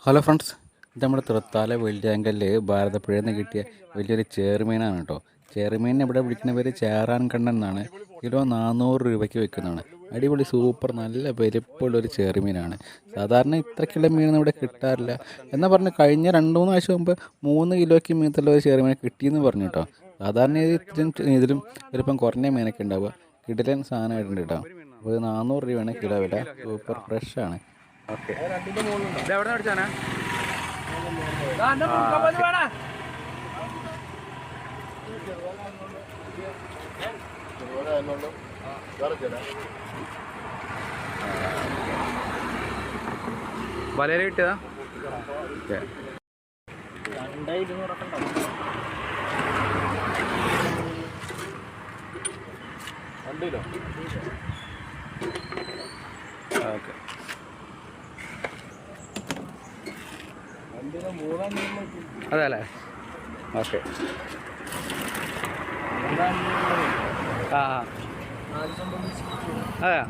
Hello friends, ഇത് നമ്മുടെ തൃത്താല വെള്ളിയാങ്കല്ല് ഭാരതപ്പുഴയിൽ നിന്ന് കിട്ടിയ വലിയൊരു ചേറുമീനാണ് കേട്ടോ. ചേറുമീനിനെ ഇവിടെ വിളിക്കുന്ന പേര് ചേറാൻ കണ്ണൻ എന്നാണ്. കിലോ 400 രൂപയ്ക്ക് വെക്കുന്നതാണ്. അടിപൊളി സൂപ്പർ നല്ല വലിപ്പമുള്ളൊരു ചേറുമീനാണ്. സാധാരണ ഇത്രയ്ക്കുള്ള മീനൊന്നും ഇവിടെ കിട്ടാറില്ല. എന്നാൽ പറഞ്ഞ് കഴിഞ്ഞ 2-3 ആഴ്ച മുമ്പ് 3 കിലോയ്ക്ക് മീനത്തുള്ള ഒരു ചേറുമീനെ കിട്ടിയെന്ന് പറഞ്ഞു കേട്ടോ. സാധാരണ ഇതിലും വലിപ്പം കുറഞ്ഞ മീനൊക്കെ ഉണ്ടാവുക. കിടിലൻ സാധനമായിട്ടുണ്ട് കേട്ടോ. അപ്പോൾ 400 രൂപയാണ് കിലോ വില. സൂപ്പർ ഫ്രഷാണ്. ഓക്കെ, ഇത് എവിടെ അടിച്ചാനാ? വലയിൽ കിട്ടിയതാ? Okay, okay. അതെ അല്ലേ? ഓക്കെ. ആ അതെയാ?